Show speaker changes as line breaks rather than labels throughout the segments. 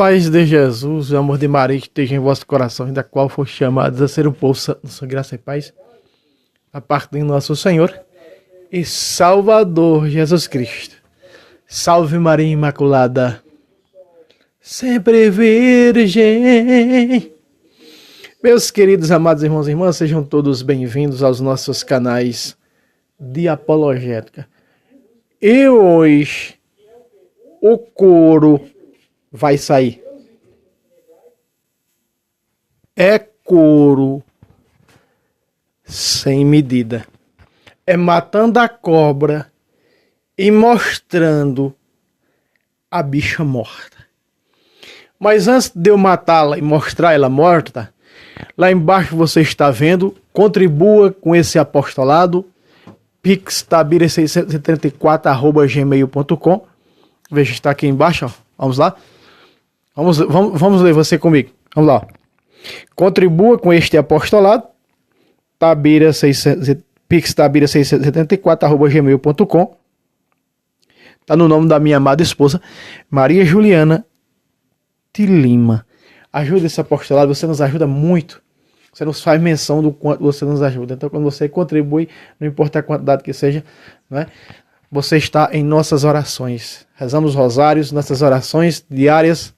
paz de Jesus, o amor de Maria esteja em vosso coração, da qual for chamados a ser o povo santo, sua graça e paz, a parte de nosso Senhor e Salvador Jesus Cristo. Salve Maria Imaculada, sempre virgem. Meus queridos amados irmãos e irmãs, sejam todos bem-vindos aos nossos canais de apologética. E hoje o couro vai sair. É couro sem medida. É matando a cobra e mostrando a bicha morta. Mas antes de eu matá-la e mostrar ela morta, lá embaixo você está vendo, contribua com esse apostolado, pixtabira634@gmail.com. Veja, está aqui embaixo, ó. Vamos lá. Vamos ler você comigo. Vamos lá. Contribua com este apostolado, pixtabira674@gmail.com. Está no nome da minha amada esposa, Maria Juliana de Lima. Ajuda esse apostolado, você nos ajuda muito. Você nos faz menção do quanto você nos ajuda. Então, quando você contribui, não importa a quantidade que seja, né, você está em nossas orações. Rezamos rosários, nossas orações diárias,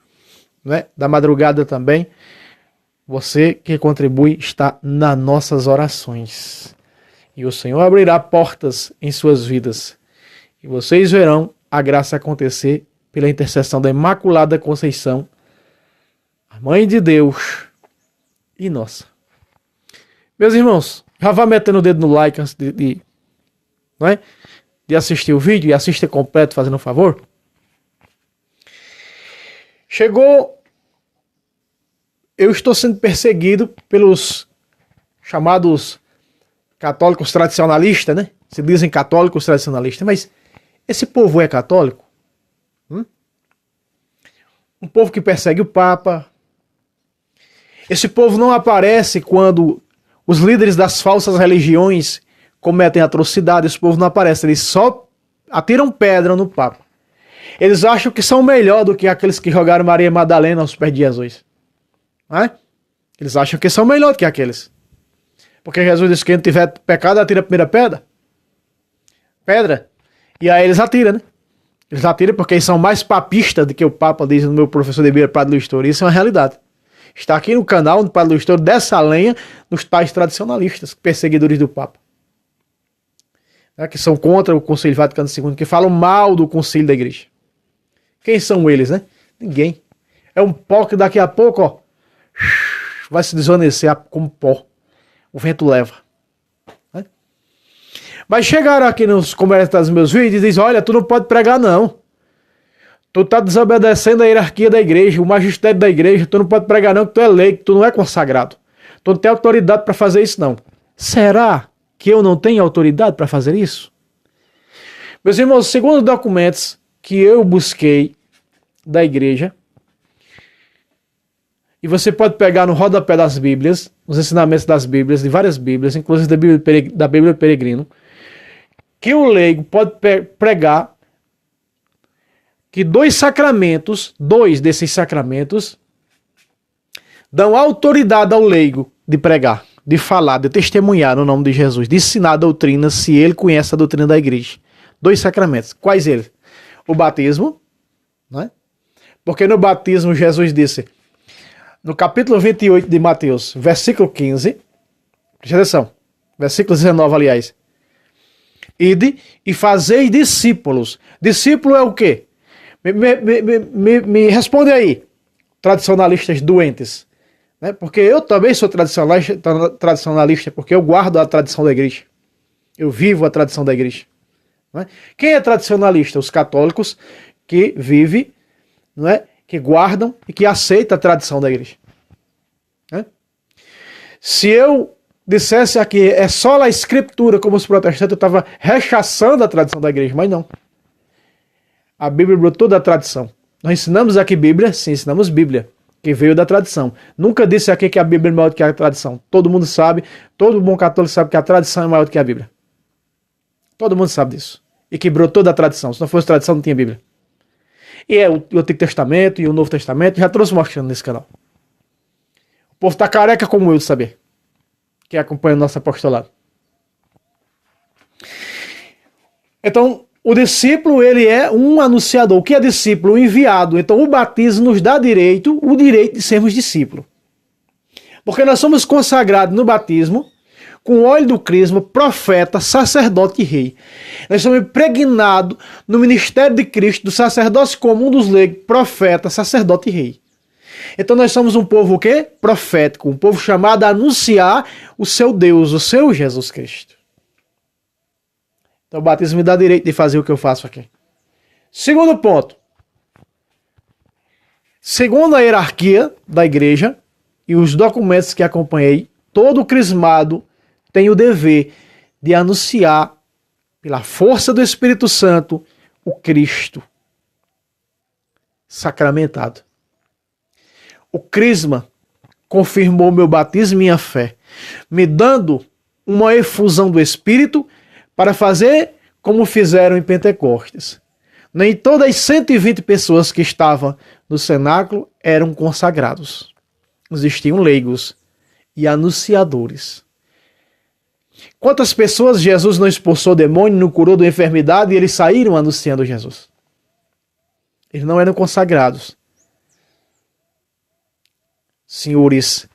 né, da madrugada também. Você que contribui está nas nossas orações. E o Senhor abrirá portas em suas vidas. E vocês verão a graça acontecer pela intercessão da Imaculada Conceição, a Mãe de Deus e nossa. Meus irmãos, já vá metendo o dedo no like antes não é? De assistir o vídeo, e assista completo, fazendo um favor. Eu estou sendo perseguido pelos chamados católicos tradicionalistas, né? Se dizem católicos tradicionalistas, mas esse povo é católico? Um povo que persegue o Papa. Esse povo não aparece quando os líderes das falsas religiões cometem atrocidades. Esse povo não aparece, eles só atiram pedra no Papa. Eles acham que são melhor do que aqueles que jogaram Maria Madalena aos pés de Jesus. Não é? Eles acham que são melhor do que aqueles. Porque Jesus disse que quem tiver pecado atira a primeira pedra. E aí eles atiram, né? Eles atiram porque eles são mais papistas do que o Papa, diz no meu professor de Bíblia, Padre Luiz Toro. Isso é uma realidade. Está aqui no canal do Padre Luiz Toro, dessa lenha nos tais tradicionalistas, perseguidores do Papa. Que são contra o Concílio Vaticano II, que falam mal do concílio da igreja. Quem são eles, né? Ninguém. É um pó que daqui a pouco, ó, vai se desvanecer como pó. O vento leva. Né? Mas chegaram aqui nos comentários dos meus vídeos e dizem, olha, tu não pode pregar não. Tu tá desobedecendo a hierarquia da igreja, o magistério da igreja, tu não pode pregar não, que tu é leigo, tu não é consagrado. Tu não tem autoridade para fazer isso não. Será que eu não tenho autoridade para fazer isso? Meus irmãos, segundo os documentos que eu busquei da igreja, e você pode pegar no rodapé das Bíblias, nos ensinamentos das Bíblias, de várias Bíblias, inclusive da Bíblia Peregrino, que o leigo pode pregar que dois desses sacramentos, dão autoridade ao leigo de pregar, de falar, de testemunhar no nome de Jesus, de ensinar a doutrina, se ele conhece a doutrina da igreja. Dois sacramentos. Quais eles? O batismo, né? Porque no batismo Jesus disse, no capítulo 28 de Mateus, versículo 15, presta atenção, versículo 19, aliás, ide e fazei discípulos. Discípulo é o quê? Me responde aí, tradicionalistas doentes. Né? Porque eu também sou tradicionalista, porque eu guardo a tradição da igreja. Eu vivo a tradição da igreja. Né? Quem é tradicionalista? Os católicos que vivem, não é? Que guardam e que aceitam a tradição da igreja. Né? Se eu dissesse aqui, é só a escritura como os protestantes, eu estava rechaçando a tradição da igreja, mas não. A Bíblia brotou da tradição. Nós ensinamos aqui Bíblia? Sim, ensinamos Bíblia, que veio da tradição. Nunca disse aqui que a Bíblia é maior do que a tradição. Todo mundo sabe, todo bom católico sabe que a tradição é maior do que a Bíblia. Todo mundo sabe disso. E que brotou da tradição. Se não fosse tradição, não tinha Bíblia. E é o Antigo Testamento e o Novo Testamento, já trouxe mostrando nesse canal. O povo tá careca como eu de saber, que acompanha o nosso apostolado. Então, o discípulo, ele é um anunciador. O que é discípulo? Um enviado. Então, o batismo nos dá o direito de sermos discípulos. Porque nós somos consagrados no batismo com o óleo do crisma, profeta, sacerdote e rei. Nós somos impregnados no ministério de Cristo, do sacerdócio comum dos leigos, profeta, sacerdote e rei. Então nós somos um povo o quê? Profético, um povo chamado a anunciar o seu Deus, o seu Jesus Cristo. Então o batismo me dá direito de fazer o que eu faço aqui. Segundo ponto. Segundo a hierarquia da igreja e os documentos que acompanhei, todo crismado tem o dever de anunciar, pela força do Espírito Santo, o Cristo sacramentado. O crisma confirmou meu batismo e minha fé, me dando uma efusão do Espírito para fazer como fizeram em Pentecostes. Nem todas as 120 pessoas que estavam no cenáculo eram consagrados. Existiam leigos e anunciadores. Quantas pessoas Jesus não expulsou demônio, não curou da enfermidade e eles saíram anunciando Jesus? Eles não eram consagrados. Senhores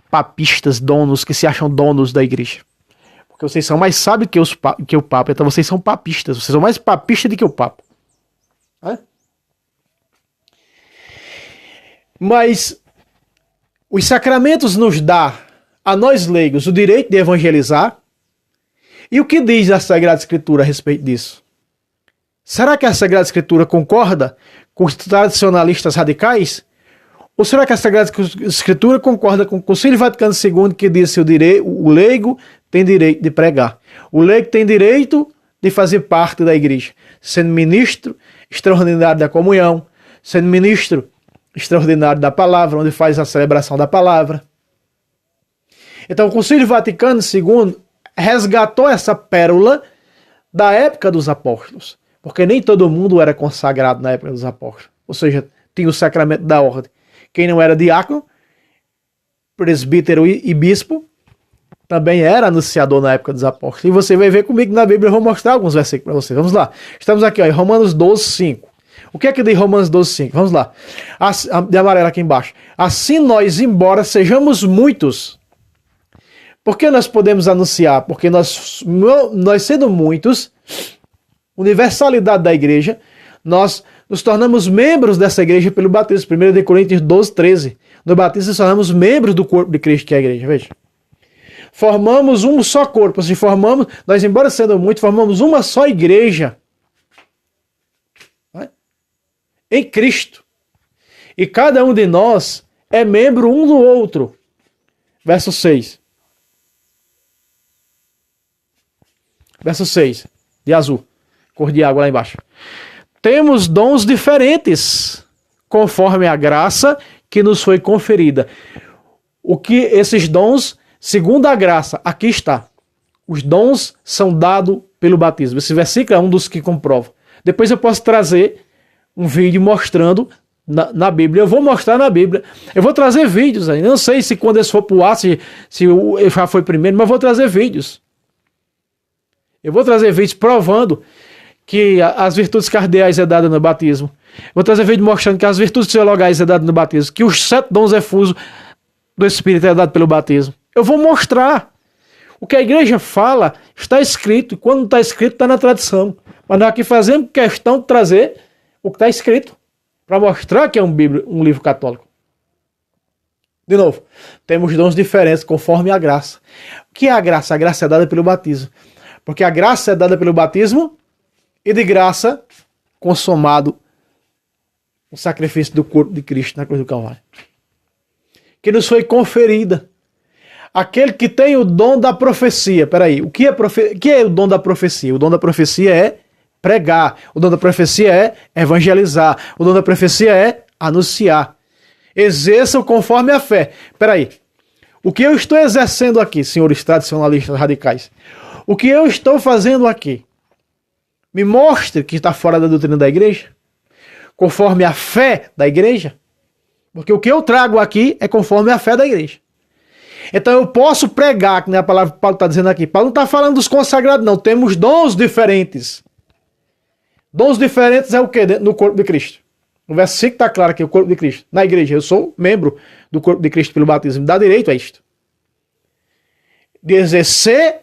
papistas, donos, que se acham donos da igreja. Porque vocês são mais sábios que o Papa, então vocês são papistas. Vocês são mais papistas do que o Papa. É? Mas os sacramentos nos dão a nós leigos o direito de evangelizar. E o que diz a Sagrada Escritura a respeito disso? Será que a Sagrada Escritura concorda com os tradicionalistas radicais? Ou será que a Sagrada Escritura concorda com o Concílio Vaticano II, que diz que o leigo tem direito de pregar? O leigo tem direito de fazer parte da igreja, sendo ministro extraordinário da comunhão, sendo ministro extraordinário da palavra, onde faz a celebração da palavra. Então o Concílio Vaticano II resgatou essa pérola da época dos apóstolos, porque nem todo mundo era consagrado na época dos apóstolos, ou seja, tinha o sacramento da ordem. Quem não era diácono, presbítero e bispo, também era anunciador na época dos apóstolos. E você vai ver comigo na Bíblia, eu vou mostrar alguns versículos para você. Vamos lá. Estamos aqui, ó, em Romanos 12, 5. O que é que diz Romanos 12, 5? Vamos lá. De amarelo aqui embaixo. Assim nós, embora sejamos muitos, por que nós podemos anunciar? Porque nós sendo muitos, universalidade da igreja, nós nos tornamos membros dessa igreja pelo batismo. 1 Coríntios 12, 13. No batismo nos tornamos membros do corpo de Cristo, que é a igreja. Veja. Formamos um só corpo. Se formamos, nós, embora sendo muitos, formamos uma só igreja. Em Cristo. E cada um de nós é membro um do outro. Verso 6. Verso 6. De azul. Cor de água lá embaixo. Temos dons diferentes, conforme a graça que nos foi conferida. O que esses dons, segundo a graça, aqui está. Os dons são dados pelo batismo. Esse versículo é um dos que comprova. Depois eu posso trazer um vídeo mostrando na Bíblia. Eu vou mostrar na Bíblia. Eu vou trazer vídeos aí. Não sei se quando esse for pro ar, se já foi primeiro, mas eu vou trazer vídeos. Eu vou trazer vídeos provando que as virtudes cardeais é dada no batismo. Vou trazer vídeo mostrando que as virtudes teologais é dada no batismo, que os 7 dons efusos do Espírito é dado pelo batismo. Eu vou mostrar. O que a igreja fala está escrito, e quando não está escrito está na tradição. Mas nós aqui fazemos questão de trazer o que está escrito, para mostrar que é um livro católico. De novo, temos dons diferentes conforme a graça. O que é a graça? A graça é dada pelo batismo. Porque a graça é dada pelo batismo e de graça consumado o sacrifício do corpo de Cristo na cruz do Calvário. Que nos foi conferida. Aquele que tem o dom da profecia. Peraí, o que é o dom da profecia? O dom da profecia é pregar. O dom da profecia é evangelizar. O dom da profecia é anunciar. Exerçam conforme a fé. Peraí, o que eu estou exercendo aqui, senhores tradicionalistas radicais? O que eu estou fazendo aqui? Me mostre que está fora da doutrina da igreja. conforme a fé da igreja. Porque o que eu trago aqui é conforme a fé da igreja. Então eu posso pregar, que nem a palavra que Paulo está dizendo aqui. Paulo não está falando dos consagrados, não. Temos dons diferentes. Dons diferentes é o que no corpo de Cristo? No verso 5 está claro aqui, o corpo de Cristo. Na igreja, eu sou membro do corpo de Cristo pelo batismo. Me dá direito a isto. De exercer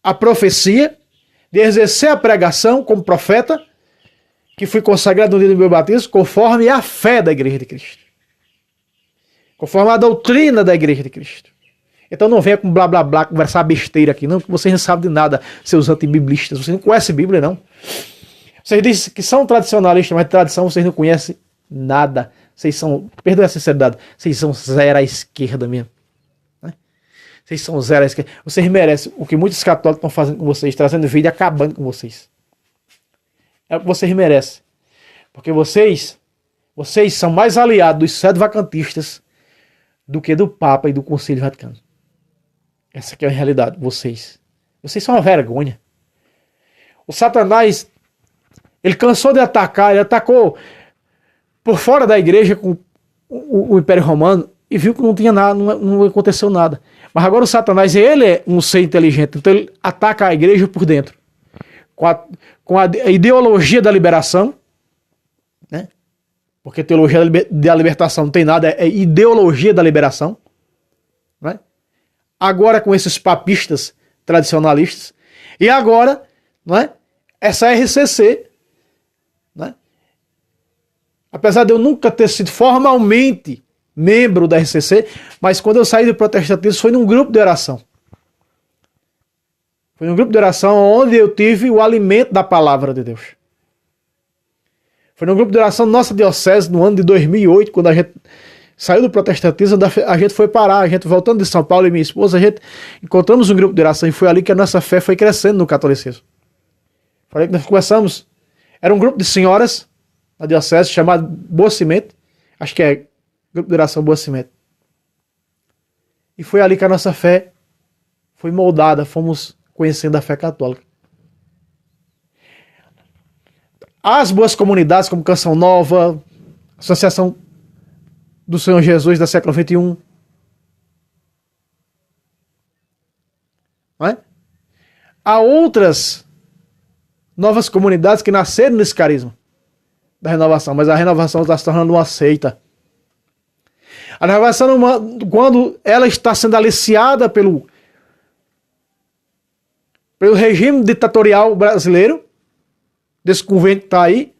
a profecia, de exercer a pregação como profeta, que fui consagrado no dia do meu batismo, conforme a fé da igreja de Cristo. Conforme a doutrina da igreja de Cristo. Então não venha com blá blá blá, conversar besteira aqui, não, porque vocês não sabem de nada, seus antibiblistas. Vocês não conhecem Bíblia, não. Vocês dizem que são tradicionalistas, mas de tradição vocês não conhecem nada. Vocês são, perdoe a sinceridade, vocês são zero à esquerda mesmo. Né? Vocês são zero à esquerda. Vocês merecem o que muitos católicos estão fazendo com vocês, trazendo vídeo e acabando com vocês. É o que vocês merecem. Porque vocês são mais aliados dos sedevacantistas do que do Papa e do Conselho Vaticano. Essa aqui é a realidade. Vocês são uma vergonha. O Satanás, ele cansou de atacar, ele atacou por fora da igreja com o Império Romano e viu que não tinha nada, não aconteceu nada. Mas agora o Satanás, ele é um ser inteligente, então ele ataca a igreja por dentro. Com a ideologia da liberação, né? Porque teologia da libertação não tem nada, é ideologia da liberação. Né? Agora com esses papistas tradicionalistas. E agora, né, essa RCC. Né? Apesar de eu nunca ter sido formalmente membro da RCC, mas quando eu saí do protestantismo foi num grupo de oração. Foi num grupo de oração onde eu tive o alimento da palavra de Deus. Foi num grupo de oração nossa diocese no ano de 2008, quando a gente saiu do protestantismo, a gente foi parar, a gente voltando de São Paulo e minha esposa, a gente encontramos um grupo de oração e foi ali que a nossa fé foi crescendo no catolicismo. Falei que nós começamos, era um grupo de senhoras na diocese chamado Boa Semente, acho que é grupo de oração Boa Semente. E foi ali que a nossa fé foi moldada, fomos conhecendo a fé católica. As boas comunidades como Canção Nova, Associação do Senhor Jesus da século XXI. Não é? Há outras novas comunidades que nasceram nesse carisma da renovação, mas a renovação está se tornando uma seita. A renovação, quando ela está sendo aliciada pelo regime ditatorial brasileiro, desse governo que está aí,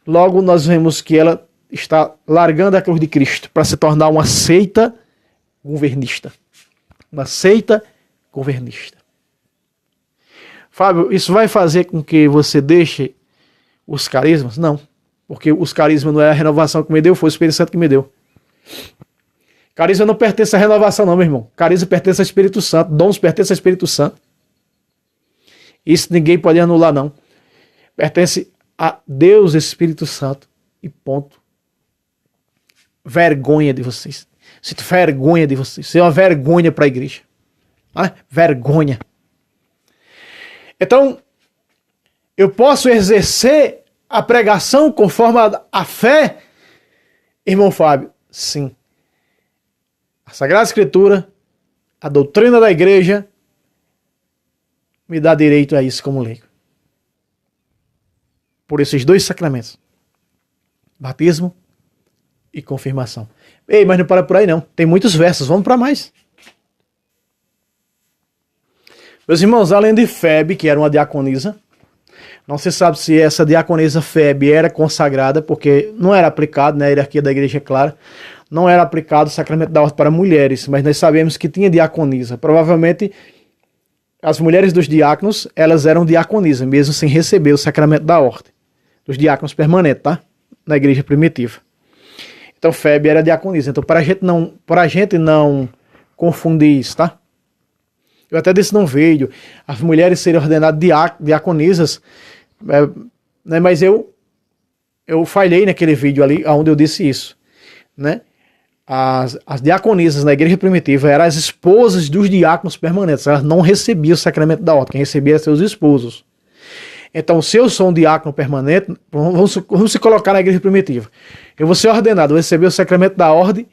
logo nós vemos que ela está largando a cruz de Cristo para se tornar uma seita governista. Uma seita governista. Fábio, isso vai fazer com que você deixe os carismas? Não. Porque os carismas não é a renovação que me deu, foi o Espírito Santo que me deu. Carisma não pertence à renovação, não, meu irmão. Carisma pertence ao Espírito Santo. Dons pertencem ao Espírito Santo. Isso ninguém pode anular, não. Pertence a Deus, Espírito Santo. E ponto. Vergonha de vocês. Sinto vergonha de vocês. Isso é uma vergonha para a igreja. Ah, vergonha. Então, eu posso exercer a pregação conforme a fé, irmão Fábio? Sim. A Sagrada Escritura, a doutrina da igreja, me dá direito a isso como leigo. Por esses dois sacramentos. Batismo e confirmação. Ei, mas não para por aí não. Tem muitos versos, vamos para mais. Meus irmãos, além de Febe, que era uma diaconisa, não se sabe se essa diaconisa Febe era consagrada, porque não era aplicado, né, a hierarquia da igreja é clara, não era aplicado o sacramento da ordem para mulheres, mas nós sabemos que tinha diaconisa. Provavelmente as mulheres dos diáconos, elas eram diaconisa, mesmo sem receber o sacramento da ordem. Dos diáconos permanentes, tá? Na igreja primitiva. Então Febe era diaconisa. Então para a gente não confundir isso, tá? Eu até disse num vídeo, as mulheres serem ordenadas diaconisas, né, mas eu falhei naquele vídeo ali, onde eu disse isso. Né? As diaconisas na igreja primitiva eram as esposas dos diáconos permanentes, elas não recebiam o sacramento da ordem, quem recebia eram seus esposos. Então, se eu sou um diácono permanente, vamos se colocar na igreja primitiva. Eu vou ser ordenado, vou receber o sacramento da ordem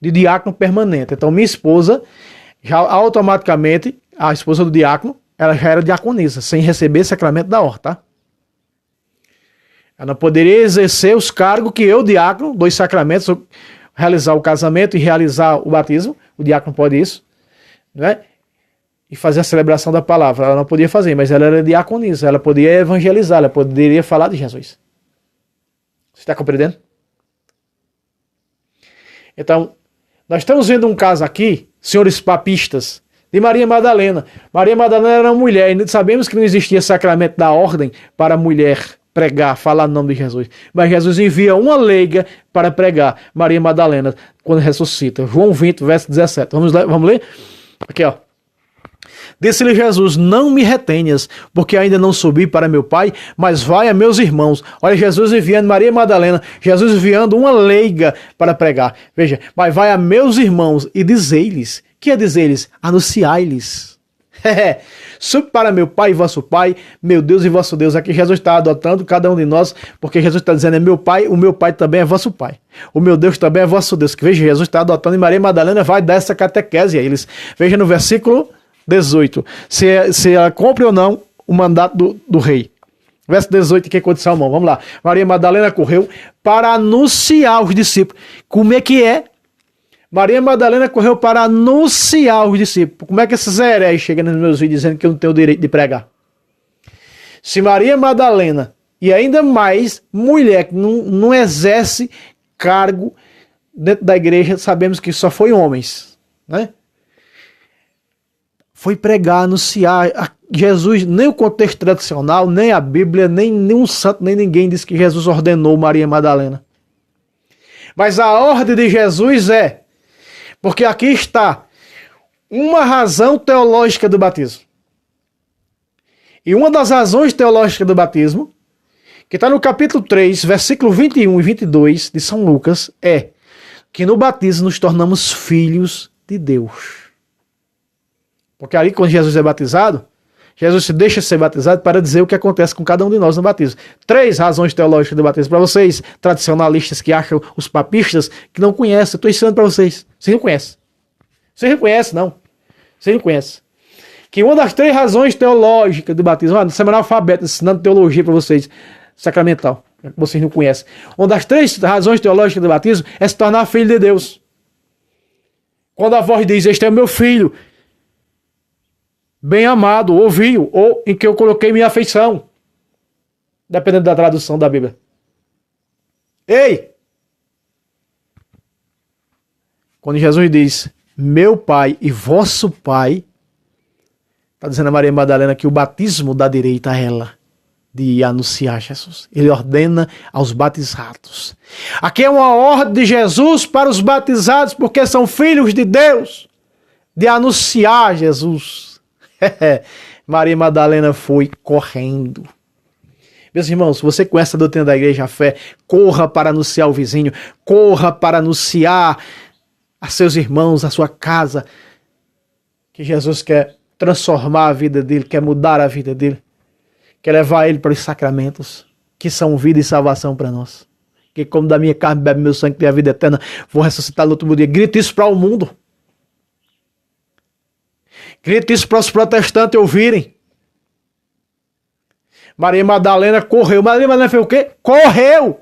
de diácono permanente. Então, minha esposa, já automaticamente, a esposa do diácono, ela já era diaconisa, sem receber sacramento da ordem, tá? Ela não poderia exercer os cargos que eu, diácono, dois sacramentos, realizar o casamento e realizar o batismo. O diácono pode isso, né? E fazer a celebração da palavra. Ela não podia fazer, mas ela era diaconisa, ela podia evangelizar, ela poderia falar de Jesus. Você está compreendendo? Então, nós estamos vendo um caso aqui, senhores papistas, de Maria Madalena. Maria Madalena era uma mulher, e sabemos que não existia sacramento da ordem para a mulher pregar, falar no nome de Jesus. Mas Jesus envia uma leiga para pregar, Maria Madalena, quando ressuscita. João 20, verso 17. Vamos ler? Aqui, ó. Disse-lhe Jesus, não me retenhas, porque ainda não subi para meu Pai, mas vai a meus irmãos. Olha, Jesus enviando Maria Madalena, Jesus enviando uma leiga para pregar. Veja, mas vai a meus irmãos e dizei-lhes. Que é dizer-lhes? Anunciai-lhes. Subi para meu Pai e vosso Pai, meu Deus e vosso Deus. Aqui Jesus está adotando cada um de nós, porque Jesus está dizendo, é meu Pai, o meu Pai também é vosso Pai. O meu Deus também é vosso Deus. Que veja, Jesus está adotando e Maria Madalena vai dar essa catequese a eles. Veja no versículo 18, se ela cumpre ou não o mandato do rei. Verso 18, que é de Salmão. Vamos lá. Maria Madalena correu para anunciar aos discípulos. Como é que é? Maria Madalena correu para anunciar aos discípulos. Como é que esses heréis chegam nos meus vídeos dizendo que eu não tenho o direito de pregar? Se Maria Madalena, e ainda mais mulher que não exerce cargo dentro da igreja, sabemos que só foi homens, né? Foi pregar, anunciar a Jesus, nem o contexto tradicional, nem a Bíblia, nem nenhum santo, nem ninguém diz que Jesus ordenou Maria Madalena. Mas a ordem de Jesus é, porque aqui está uma razão teológica do batismo. E uma das razões teológicas do batismo, que está no capítulo 3, versículo 21 e 22 de São Lucas, é que no batismo nos tornamos filhos de Deus. Porque ali, quando Jesus é batizado, Jesus se deixa ser batizado para dizer o que acontece com cada um de nós no batismo. 3 razões teológicas do batismo. Para vocês, tradicionalistas que acham os papistas, que não conhecem, eu estou ensinando para vocês. Vocês não conhecem. Vocês não conhecem, não. Vocês não conhecem. Que uma das 3 razões teológicas do batismo, no Semana Alfabeto, ensinando teologia para vocês, sacramental, que vocês não conhecem. Uma das 3 razões teológicas do batismo é se tornar filho de Deus. Quando a voz diz, este é meu filho, bem amado, ouviu, ou em que eu coloquei minha afeição. Dependendo da tradução da Bíblia. Ei! Quando Jesus diz, meu Pai e vosso Pai, está dizendo a Maria Madalena que o batismo dá direito a ela de anunciar Jesus. Ele ordena aos batizados. Aqui é uma ordem de Jesus para os batizados, porque são filhos de Deus, de anunciar Jesus. Maria Madalena foi correndo. Meus irmãos, se você conhece a doutrina da igreja, a fé, corra para anunciar ao vizinho, corra para anunciar a seus irmãos, a sua casa, que Jesus quer transformar a vida dele, quer mudar a vida dele, quer levar ele para os sacramentos, que são vida e salvação para nós. Que como da minha carne bebe meu sangue, tem a vida eterna, vou ressuscitar no último dia. Grita isso para o mundo. Grita isso para os protestantes ouvirem. Maria Madalena correu. Maria Madalena fez o quê? Correu!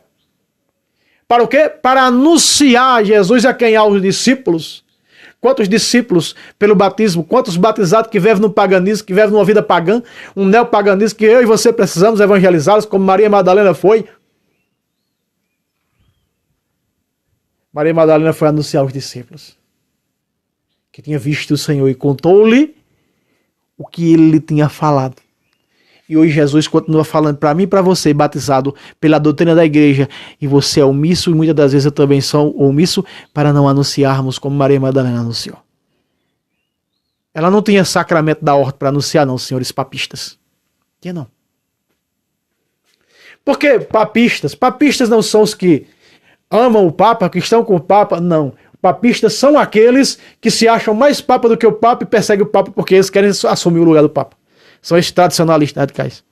Para o quê? Para anunciar Jesus a quem? Aos discípulos. Quantos discípulos pelo batismo? Quantos batizados que vivem no paganismo, que vivem numa vida pagã, um neopaganismo que eu e você precisamos evangelizá-los, como Maria Madalena foi? Maria Madalena foi anunciar aos discípulos que tinha visto o Senhor e contou-lhe o que ele lhe tinha falado. E hoje Jesus continua falando para mim e para você, batizado pela doutrina da igreja, e você é omisso, e muitas das vezes eu também sou omisso, para não anunciarmos como Maria Madalena anunciou. Ela não tinha sacramento da ordem para anunciar, não, senhores papistas. Tinha não. Por que papistas? Papistas não são os que amam o Papa, que estão com o Papa, não. Papistas são aqueles que se acham mais Papa do que o Papa e perseguem o Papa porque eles querem assumir o lugar do Papa. São esses tradicionalistas radicais.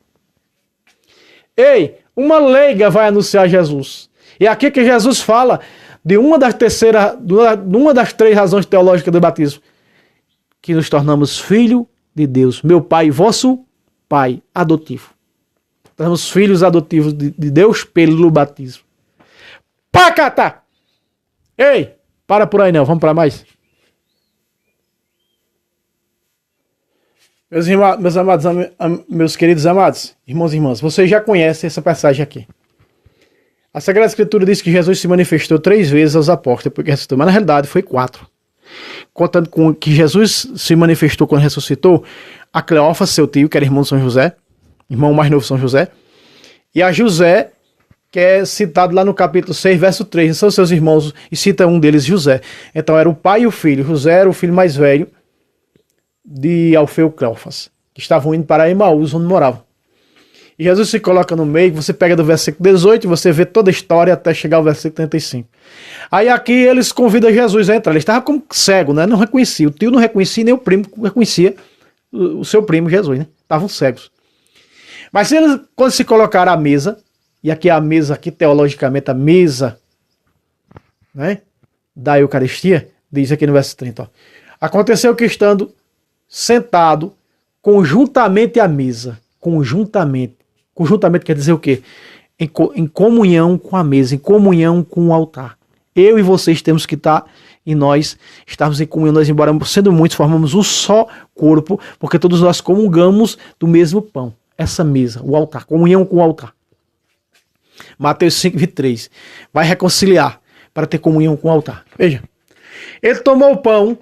Ei, uma leiga vai anunciar Jesus. E aqui que Jesus fala de uma das três razões teológicas do batismo, que nos tornamos filho de Deus, meu Pai, vosso Pai adotivo. Tornamos filhos adotivos de Deus pelo batismo. Pacata! Ei, para por aí não, vamos para mais. Meus amados, meus queridos amados, irmãos e irmãs, vocês já conhecem essa passagem aqui. A Sagrada Escritura diz que Jesus se manifestou 3 vezes aos apóstolos, porque ressuscitou, mas na realidade foi 4. Contando com que Jesus se manifestou quando ressuscitou, a Cleófas, seu tio, que era irmão de São José, irmão mais novo de São José, e a José, que é citado lá no capítulo 6, verso 3, são seus irmãos, e cita um deles, José. Então era o pai e o filho. José era o filho mais velho de Alfeu Cleófas, que estavam indo para Emaús, onde moravam. E Jesus se coloca no meio, você pega do versículo 18 e você vê toda a história até chegar ao versículo 35. Aí aqui eles convidam Jesus a entrar. Ele estava como cego, né? Não reconhecia. O tio não reconhecia, nem o primo reconhecia o seu primo Jesus, né? Estavam cegos. Mas eles, quando se colocaram à mesa, e aqui a mesa, aqui teologicamente a mesa, né, da Eucaristia, diz aqui no verso 30, ó, aconteceu que estando sentado conjuntamente à mesa, conjuntamente quer dizer o quê? Em comunhão com a mesa, em comunhão com o altar. Eu e vocês temos que estar, e nós estamos em comunhão, nós, embora sendo muitos, formamos um só corpo, porque todos nós comungamos do mesmo pão. Essa mesa, o altar, comunhão com o altar. Mateus 5, 23. Vai reconciliar para ter comunhão com o altar. Veja. Ele tomou o pão,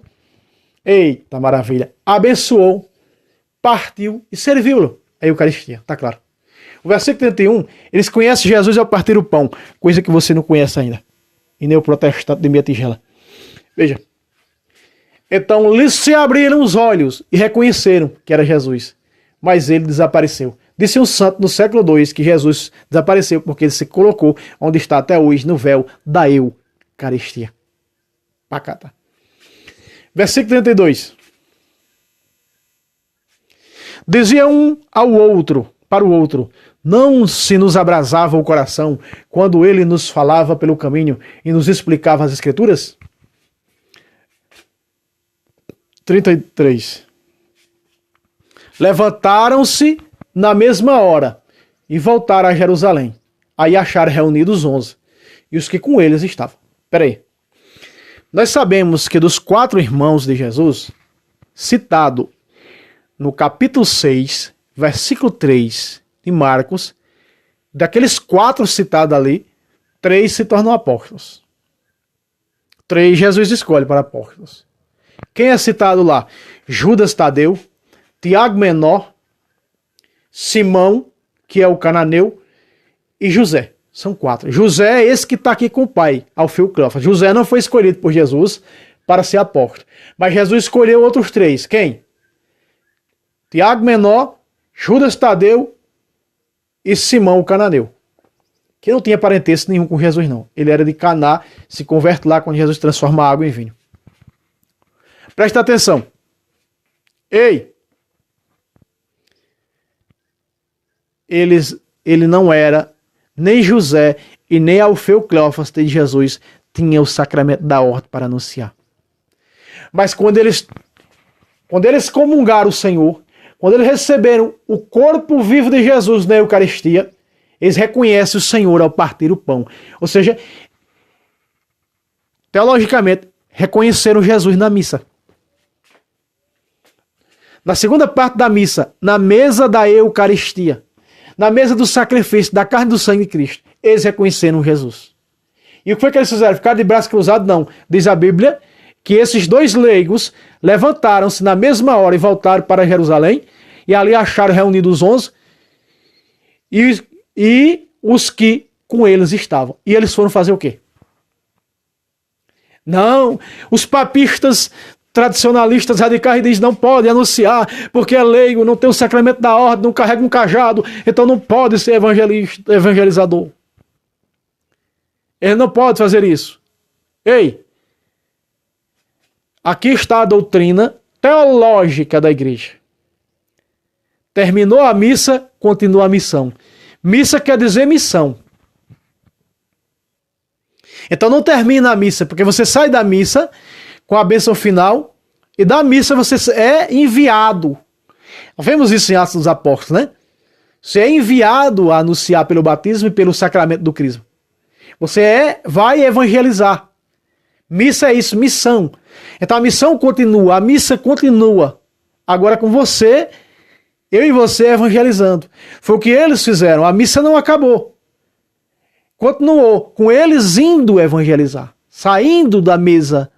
eita maravilha, abençoou, partiu e serviu-lo. A Eucaristia, tá claro. O versículo 31, eles conhecem Jesus ao partir o pão, coisa que você não conhece ainda. E nem o protestante de minha tigela. Veja. Então lhes se abriram os olhos e reconheceram que era Jesus. Mas ele desapareceu. Disse um santo no século II que Jesus desapareceu porque ele se colocou onde está até hoje, no véu da Eucaristia. Pacata. Versículo 32. Dizia um ao outro, para o outro, não se nos abrasava o coração quando ele nos falava pelo caminho e nos explicava as Escrituras? 33. Levantaram-se na mesma hora e voltaram a Jerusalém. Aí acharam reunidos 11 e os que com eles estavam. Peraí. Nós sabemos que dos 4 irmãos de Jesus, citado no capítulo 6, versículo 3 de Marcos, daqueles 4 citados ali, 3 se tornam apóstolos. 3 Jesus escolhe para apóstolos. Quem é citado lá? Judas Tadeu, Tiago Menor, Simão, que é o cananeu, e José. São 4. José é esse que está aqui com o pai, Alfeu Cleófas. José não foi escolhido por Jesus para ser apóstolo. Mas Jesus escolheu outros 3. Quem? Tiago Menor, Judas Tadeu e Simão, o cananeu. Que não tinha parentesco nenhum com Jesus, não. Ele era de Caná, se converte lá quando Jesus transforma a água em vinho. Presta atenção. Ei! Ele não era, nem José e nem Alfeu Cleófas de Jesus tinha o sacramento da ordem para anunciar. Mas quando eles comungaram o Senhor, quando eles receberam o corpo vivo de Jesus na Eucaristia, eles reconhecem o Senhor ao partir o pão. Ou seja, teologicamente, reconheceram Jesus na missa. Na segunda parte da missa, na mesa da Eucaristia, na mesa do sacrifício, da carne e do sangue de Cristo, eles reconheceram Jesus. E o que foi que eles fizeram? Ficaram de braço cruzado? Não. Diz a Bíblia que esses 2 leigos levantaram-se na mesma hora e voltaram para Jerusalém, e ali acharam reunidos 11, e os que com eles estavam. E eles foram fazer o quê? Não, os papistas tradicionalistas radicais dizem não pode anunciar, porque é leigo, não tem o sacramento da ordem, não carrega um cajado, então não pode ser evangelizador. Ele não pode fazer isso. Ei, aqui está a doutrina teológica da igreja. Terminou a missa, continua a missão. Missa quer dizer missão. Então não termina a missa, porque você sai da missa com a bênção final e da missa você é enviado. Vemos isso em Atos dos Apóstolos, né? Você é enviado a anunciar pelo batismo e pelo sacramento do crisma. Você vai evangelizar. Missa é isso, missão. Então a missão continua, a missa continua. Agora com você, eu e você evangelizando. Foi o que eles fizeram, a missa não acabou. Continuou com eles indo evangelizar, saindo da mesa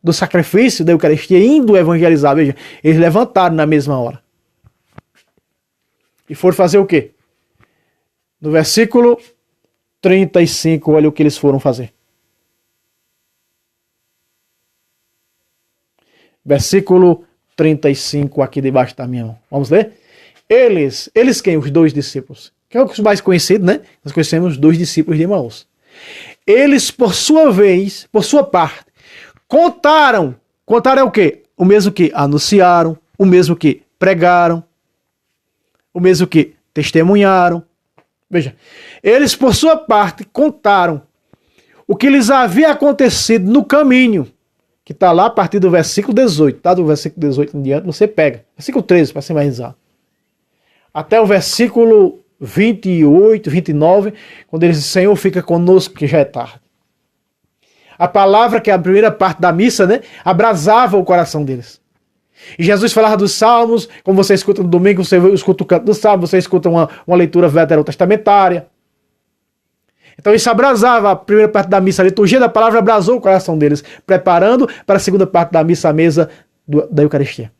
do sacrifício da Eucaristia, indo evangelizar. Veja, eles levantaram na mesma hora. E foram fazer o quê? No versículo 35, olha o que eles foram fazer. Versículo 35, aqui debaixo da minha mão. Vamos ler? Eles quem? Os dois discípulos. Que é o mais conhecido, né? Nós conhecemos os dois discípulos de Emaús. Eles, por sua vez, por sua parte, contaram. Contaram é o quê? O mesmo que anunciaram, o mesmo que pregaram, o mesmo que testemunharam. Veja, eles, por sua parte, contaram o que lhes havia acontecido no caminho, que está lá a partir do versículo 18, tá? Do versículo 18 em diante, você pega. Versículo 13, para ser mais exato. Até o versículo 28, 29, quando ele diz, Senhor, fica conosco, que já é tarde. A palavra, que é a primeira parte da missa, né, abrasava o coração deles. E Jesus falava dos salmos, como você escuta no domingo, você escuta o canto dos salmos, você escuta uma leitura veterotestamentária. Então isso abrasava a primeira parte da missa, a liturgia da palavra abrasou o coração deles, preparando para a segunda parte da missa, a mesa da Eucaristia.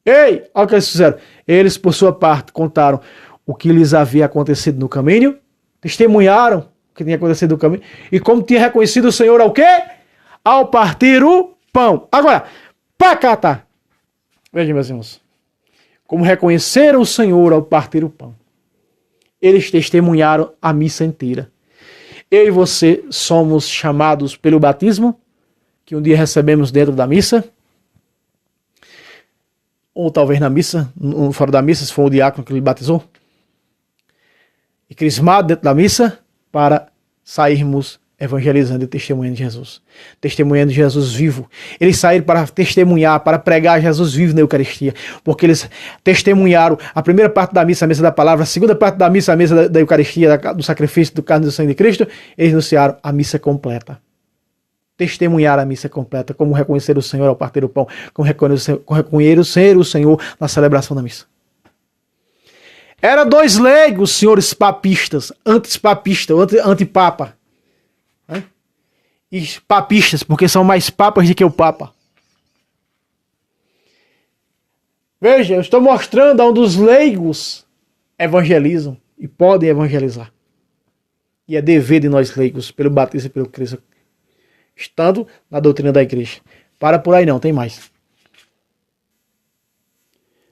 Ei, olha o que eles fizeram. Eles, por sua parte, contaram o que lhes havia acontecido no caminho, testemunharam o que tinha acontecido no caminho, e como tinha reconhecido o Senhor ao quê? Ao partir o pão. Agora, pacata. Vejam, meus irmãos. Como reconheceram o Senhor ao partir o pão. Eles testemunharam a missa inteira. Eu e você somos chamados pelo batismo, que um dia recebemos dentro da missa, ou talvez na missa, fora da missa, se for o diácono que lhe batizou, e crismado dentro da missa, para sairmos evangelizando e testemunhando de Jesus. Testemunhando Jesus vivo. Eles saíram para testemunhar, para pregar Jesus vivo na Eucaristia, porque eles testemunharam a primeira parte da missa, a mesa da palavra, a segunda parte da missa, a mesa da Eucaristia, do sacrifício do carne e do sangue de Cristo, eles anunciaram a missa completa. Testemunhar a missa completa, como reconhecer o Senhor ao partir do pão, como reconhecer o Senhor na celebração da missa. Era dois leigos, senhores papistas, antipapa. Né? E papistas, porque são mais papas do que o Papa. Veja, eu estou mostrando onde os leigos evangelizam e podem evangelizar. E é dever de nós leigos, pelo batismo e pelo Cristo, estando na doutrina da igreja. Para por aí não, tem mais.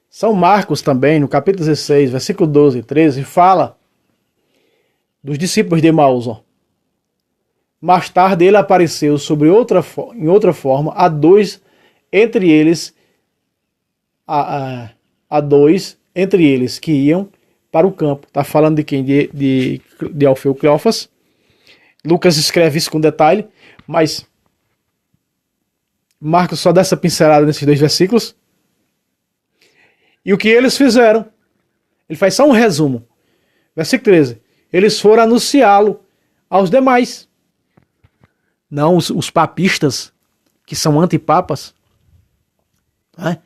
São Marcos também, no capítulo 16, versículo 12 e 13, fala dos discípulos de Emaús. Mais tarde ele apareceu em outra forma a dois entre eles, a dois entre eles que iam para o campo. Está falando de quem? De Alfeu Cleófas. Lucas escreve isso com detalhe, mas Marcos só dá essa pincelada nesses dois versículos. E o que eles fizeram? Ele faz só um resumo. Versículo 13. Eles foram anunciá-lo aos demais. Não os papistas, que são antipapas, né?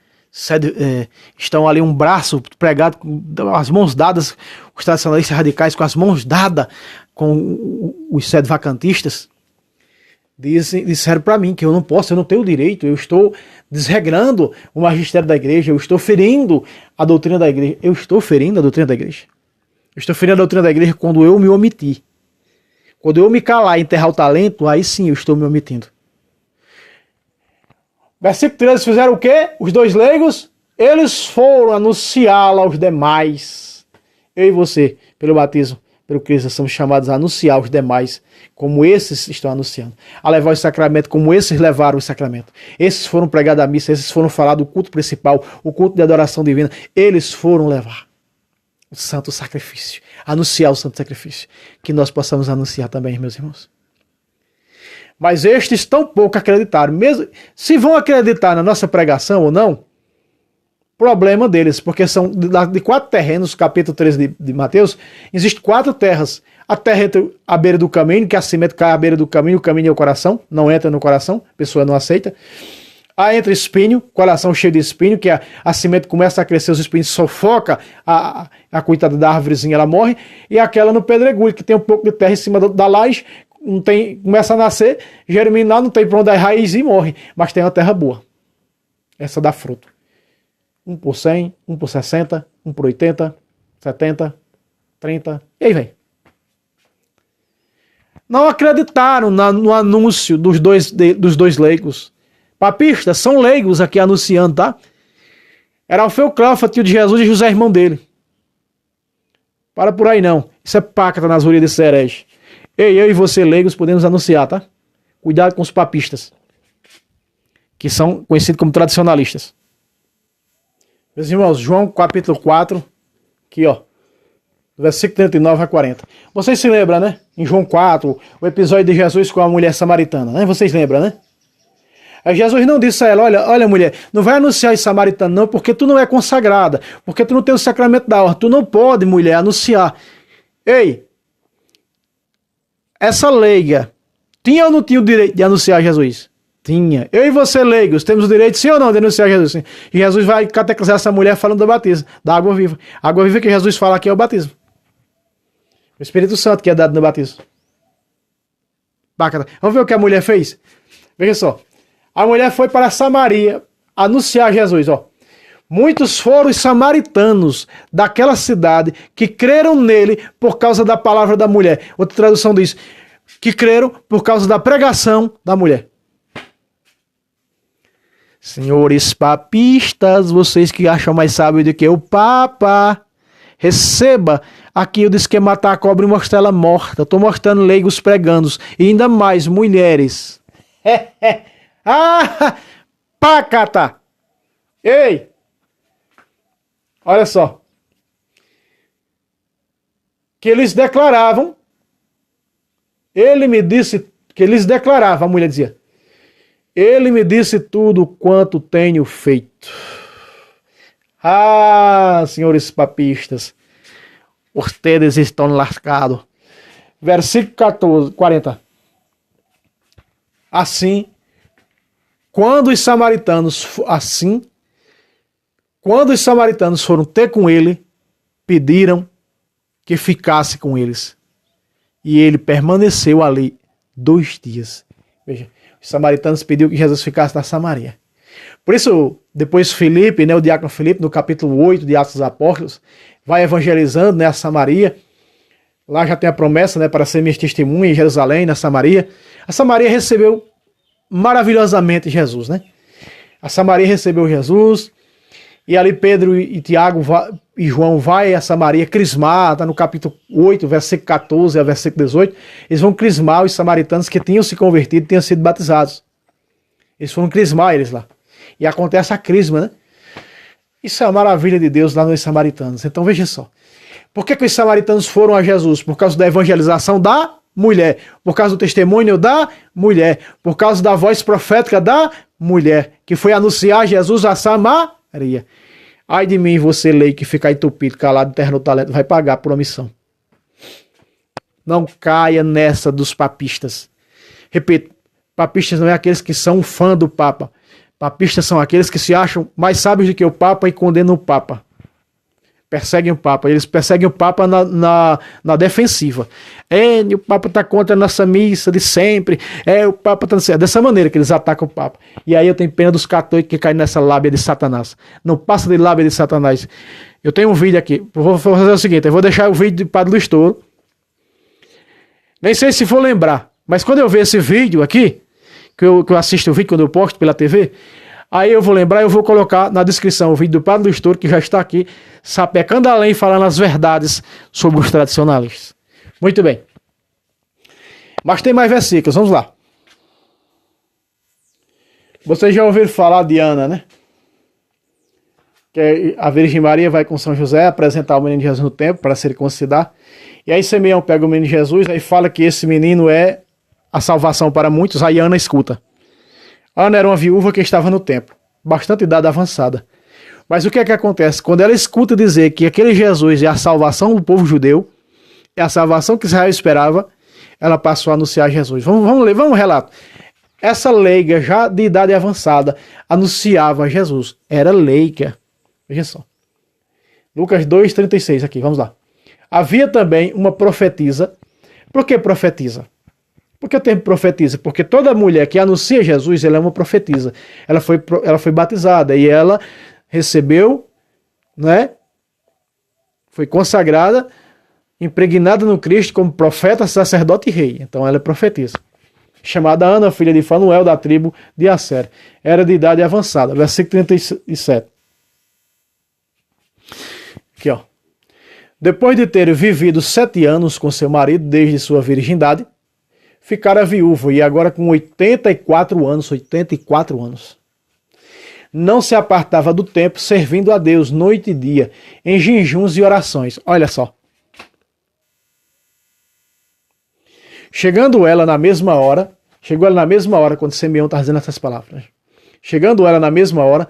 Estão ali um braço pregado, com as mãos dadas, os tradicionalistas radicais com as mãos dadas com os sedevacantistas. Disseram para mim que eu não posso, eu não tenho direito, eu estou desregrando o magistério da igreja, eu estou ferindo a doutrina da igreja. Eu estou ferindo a doutrina da igreja. Eu estou ferindo a doutrina da igreja quando eu me omitir. Quando eu me calar e enterrar o talento, aí sim eu estou me omitindo. Versículo 13, fizeram o quê? Os dois leigos, eles foram anunciá-lo aos demais. Eu e você, pelo batismo, pelo Cristo, somos chamados a anunciar aos demais, como esses estão anunciando. A levar o sacramento, como esses levaram o sacramento. Esses foram pregar a missa, esses foram falar do culto principal, o culto de adoração divina. Eles foram levar. o santo sacrifício. Anunciar o santo sacrifício. Que nós possamos anunciar também, meus irmãos. Mas estes tão pouco acreditaram. Mesmo se vão acreditar na nossa pregação ou não, problema deles, porque são de 4 terrenos, capítulo 13 de Mateus, existem 4 terras. A terra entre a beira do caminho, que a semente cai à beira do caminho, o caminho é o coração, não entra no coração, a pessoa não aceita. Há entre espinho, coração cheio de espinho, que a semente começa a crescer, os espinhos sofoca a coitada da árvorezinha, ela morre. E aquela no pedregulho, que tem um pouco de terra em cima da laje, não tem, começa a nascer, germinar, não tem para onde dar raiz e morre. Mas tem uma terra boa. Essa dá fruto. 1 por 100, 1 por 60, 1 por 80, 70, 30, e aí vem. Não acreditaram no anúncio dos dois leigos. Papistas são leigos aqui anunciando, tá? Era Alfeu Cláudio, tio de Jesus, e José, irmão dele. Para por aí não. Isso é pacta nas urias desse herege. Ei, eu e você, leigos, podemos anunciar, tá? Cuidado com os papistas, que são conhecidos como tradicionalistas. Meus irmãos, João capítulo 4, aqui ó, versículo 39 a 40. Vocês se lembram, né? Em João 4, o episódio de Jesus com a mulher samaritana, né? Vocês lembram, né? Aí Jesus não disse a ela, olha mulher, não vai anunciar em samaritano não, porque tu não é consagrada, porque tu não tem o sacramento da ordem, tu não pode, mulher, anunciar. Ei, essa leiga tinha ou não tinha o direito de anunciar Jesus? Tinha. Eu e você, leigos, temos o direito, sim ou não, de anunciar Jesus? Sim. E Jesus vai catequizar essa mulher falando do batismo, da água viva. A água viva que Jesus fala aqui é o batismo. O Espírito Santo que é dado no batismo. Bacana. Vamos ver o que a mulher fez? Veja só. A mulher foi para Samaria anunciar Jesus, ó. Muitos foram os samaritanos daquela cidade que creram nele por causa da palavra da mulher. Outra tradução diz que creram por causa da pregação da mulher. Senhores papistas, vocês que acham mais sábio do que o Papa, receba aqui o que matar a cobra e mostrar ela morta. Estou mostrando leigos pregando e ainda mais mulheres. Ah, pacata! Ei! Olha só. Que eles declaravam, ele me disse, que eles declaravam, a mulher dizia, ele me disse tudo quanto tenho feito. Ah, senhores papistas, vocês estão lascados. Versículo 40. Assim, quando os samaritanos foram ter com ele, pediram que ficasse com eles. E ele permaneceu ali 2 dias. Veja, os samaritanos pediram que Jesus ficasse na Samaria. Por isso, depois Filipe, né, o diácono Filipe, no capítulo 8 de Atos dos Apóstolos, vai evangelizando, né, a Samaria. Lá já tem a promessa, né, para ser minha testemunha em Jerusalém, na Samaria. A Samaria recebeu maravilhosamente Jesus, né? A Samaria recebeu Jesus, e ali Pedro e Tiago e João vai a Samaria crismar, está no capítulo 8, versículo 14 a versículo 18, eles vão crismar os samaritanos que tinham se convertido, tinham sido batizados. Eles foram crismar eles lá. E acontece a crisma, né? Isso é a maravilha de Deus lá nos samaritanos. Então veja só. Por que os samaritanos foram a Jesus? Por causa da evangelização da mulher, por causa do testemunho da mulher, por causa da voz profética da mulher, que foi anunciar Jesus a Samaria. Ai de mim, você lei que ficar entupido, calado, terra no talento, vai pagar por omissão. Não caia nessa dos papistas. Repito, papistas não é aqueles que são fã do Papa. Papistas são aqueles que se acham mais sábios do que o Papa e condenam o Papa. Perseguem o Papa. Eles perseguem o Papa na defensiva. O Papa está contra a nossa missa de sempre. O Papa está... dessa maneira que eles atacam o Papa. E aí eu tenho pena dos católicos que caem nessa lábia de Satanás. Não passa de lábia de Satanás. Eu tenho um vídeo aqui. Vou fazer o seguinte. Eu vou deixar o vídeo de Padre Luiz Toro. Nem sei se vou lembrar. Mas quando eu ver esse vídeo aqui, que eu assisto o vídeo quando eu posto pela TV... Aí eu vou lembrar, eu vou colocar na descrição o vídeo do Padre Luiz Toro, que já está aqui, sapecando além, falando as verdades sobre os tradicionalistas. Muito bem. Mas tem mais versículos, vamos lá. Vocês já ouviram falar de Ana, né? que a Virgem Maria vai com São José apresentar o menino Jesus no templo para se circuncidar. E aí Simeão pega o menino Jesus e fala que esse menino é a salvação para muitos. Aí Ana escuta. Ana era uma viúva que estava no templo, bastante idade avançada. Mas o que é que acontece? Quando ela escuta dizer que aquele Jesus é a salvação do povo judeu, é a salvação que Israel esperava, ela passou a anunciar Jesus. Vamos ler, vamos relato. Essa leiga, já de idade avançada, anunciava Jesus. Era leiga. Veja só. Lucas 2,36 aqui, vamos lá. Havia também uma profetisa. Por que profetisa? Por que o termo profetisa? Porque toda mulher que anuncia Jesus, ela é uma profetisa. Ela foi batizada e ela recebeu, né? Foi consagrada, impregnada no Cristo como profeta, sacerdote e rei. Então ela é profetisa. Chamada Ana, filha de Fanuel, da tribo de Asser. Era de idade avançada. Versículo 37. Aqui, ó. Depois de ter vivido 7 anos com seu marido desde sua virgindade, ficara viúva e agora com 84 anos. Não se apartava do templo, servindo a Deus noite e dia, em jejuns e orações. Olha só. Chegou ela na mesma hora quando Simeão está dizendo essas palavras. Chegando ela na mesma hora,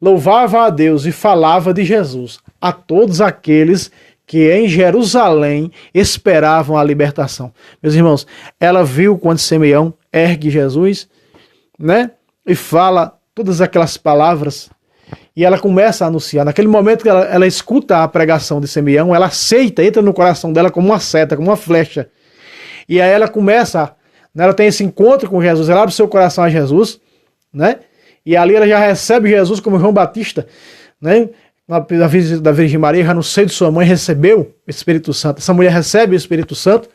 louvava a Deus e falava de Jesus a todos aqueles que em Jerusalém esperavam a libertação. Meus irmãos, ela viu quando Simeão ergue Jesus, né? E fala todas aquelas palavras e ela começa a anunciar. Naquele momento que ela escuta a pregação de Simeão, ela aceita, entra no coração dela como uma seta, como uma flecha. E aí ela começa, né, ela tem esse encontro com Jesus, ela abre seu coração a Jesus, né? E ali ela já recebe Jesus como João Batista, né? Da Virgem Maria, já no seio de sua mãe, recebeu o Espírito Santo. Essa mulher recebe o Espírito Santo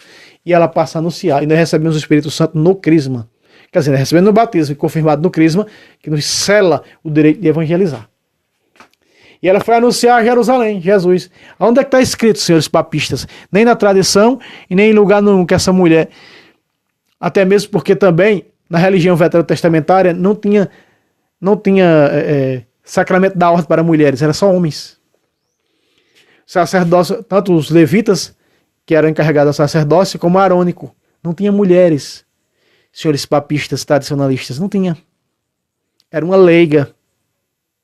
e ela passa a anunciar. E nós recebemos o Espírito Santo no Crisma. Quer dizer, nós recebemos no batismo e confirmado no Crisma, que nos sela o direito de evangelizar. E ela foi anunciar a Jerusalém, Jesus. Onde é que está escrito, senhores papistas? Nem na tradição e nem em lugar nenhum que essa mulher, até mesmo porque também na religião veterotestamentária não tinha sacramento da ordem para mulheres, era só homens. Sacerdócio, tanto os levitas, que eram encarregados do sacerdócio, como arônico. Não tinha mulheres, senhores papistas tradicionalistas, não tinha. Era uma leiga.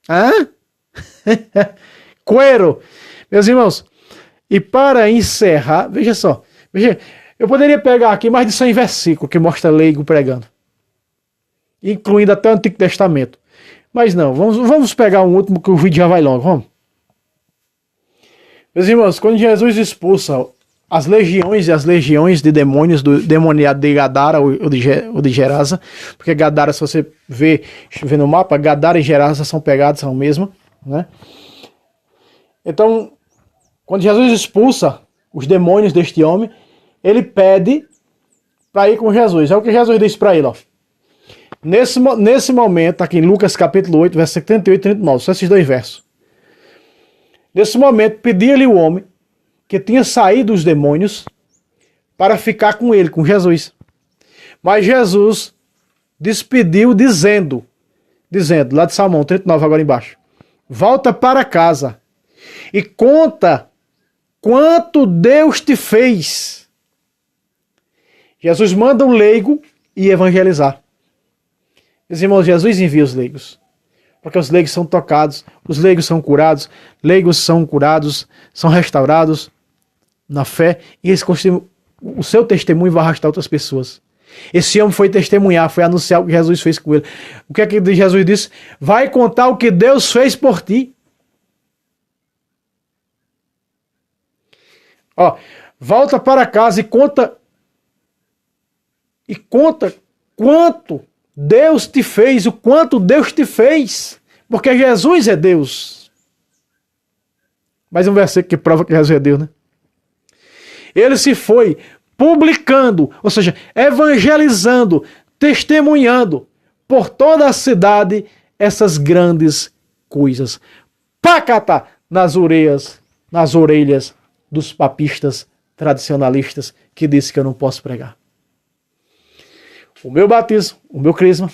Hã? Coero. Meus irmãos, e para encerrar, veja só, eu poderia pegar aqui mais de 100 versículos que mostra leigo pregando, incluindo até o Antigo Testamento. Mas não, vamos pegar um último que o vídeo já vai longo, vamos. Meus irmãos, quando Jesus expulsa as legiões e as legiões de demônios do demoniado de Gadara ou de Gerasa, porque Gadara, se você vê no mapa, Gadara e Gerasa são pegados, são o mesmo, né? Então, quando Jesus expulsa os demônios deste homem, ele pede para ir com Jesus. É o que Jesus disse para ele, ó. Nesse momento, aqui em Lucas capítulo 8, versículo 38 e 39, só esses 2 versos. Nesse momento, pedia-lhe o homem que tinha saído dos demônios para ficar com ele, com Jesus. Mas Jesus despediu dizendo, lá de Salmão 39, agora embaixo, volta para casa e conta quanto Deus te fez. Jesus manda um leigo ir evangelizar. Meus irmãos, Jesus envia os leigos, porque os leigos são tocados, os leigos são curados, são restaurados na fé, e o seu testemunho vai arrastar outras pessoas. Esse homem foi testemunhar, foi anunciar o que Jesus fez com ele. O que é que Jesus disse? Vai contar o que Deus fez por ti. Ó, volta para casa e conta quanto Deus te fez, o quanto Deus te fez, porque Jesus é Deus. Mais um versículo que prova que Jesus é Deus, né? Ele se foi publicando, ou seja, evangelizando, testemunhando por toda a cidade essas grandes coisas. Pacata nas orelhas dos papistas tradicionalistas que disse que eu não posso pregar. O meu batismo, o meu crisma,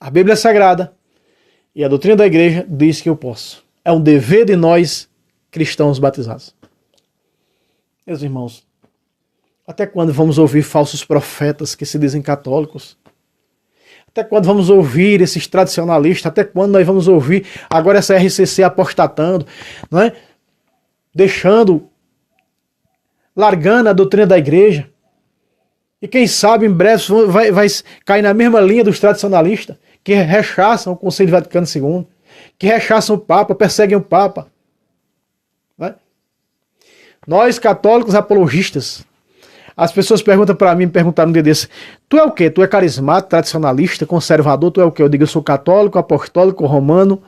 a Bíblia Sagrada E a doutrina da igreja diz que eu posso. É um dever de nós, cristãos batizados. Meus irmãos, até quando vamos ouvir falsos profetas que se dizem católicos? Até quando vamos ouvir esses tradicionalistas? Até quando nós vamos ouvir agora essa RCC apostatando, não é? Largando a doutrina da igreja? E quem sabe em breve vai cair na mesma linha dos tradicionalistas, que rechaçam o Concílio Vaticano II, que rechaçam o Papa, perseguem o Papa. Não é? Nós, católicos apologistas, as pessoas perguntam para mim, me perguntaram um dia desse, tu é o quê? Tu é carismático, tradicionalista, conservador, tu é o quê? Eu digo, eu sou católico, apostólico, romano,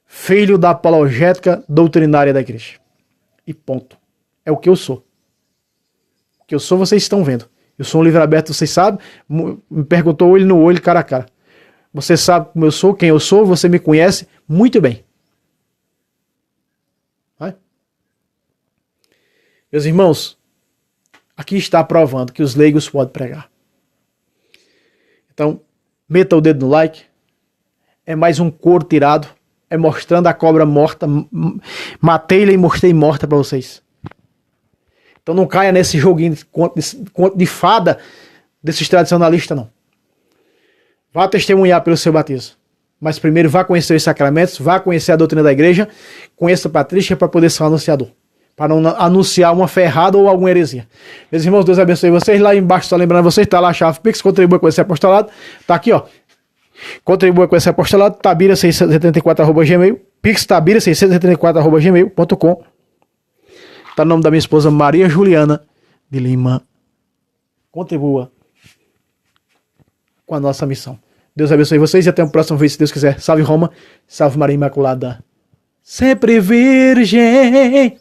filho da apologética doutrinária da igreja. E ponto. É o que eu sou. O que eu sou, vocês estão vendo. Eu sou um livro aberto, vocês sabem. Me perguntou olho no olho, cara a cara. Você sabe como eu sou, quem eu sou, você me conhece muito bem. Vai? Meus irmãos, aqui está provando que os leigos podem pregar. Então, meta o dedo no like. É mais um couro tirado. É mostrando a cobra morta. Matei-la e mostrei morta para vocês. Então não caia nesse joguinho de conto de fada desses tradicionalistas, não. Vá testemunhar pelo seu batismo. Mas primeiro vá conhecer os sacramentos, vá conhecer a doutrina da igreja, conheça a patrística para poder ser um anunciador. Para não anunciar uma fé errada ou alguma heresia. Meus irmãos, Deus abençoe vocês. Lá embaixo, só lembrando vocês, está lá a chave Pix, contribua com esse apostolado. Está aqui, ó. Contribua com esse apostolado, tabira674@gmail, Pix tabira674@gmail.com. Está o nome da minha esposa Maria Juliana de Lima. Contribua com a nossa missão. Deus abençoe vocês e até o próximo vídeo, se Deus quiser. Salve Roma, salve Maria Imaculada. Sempre Virgem.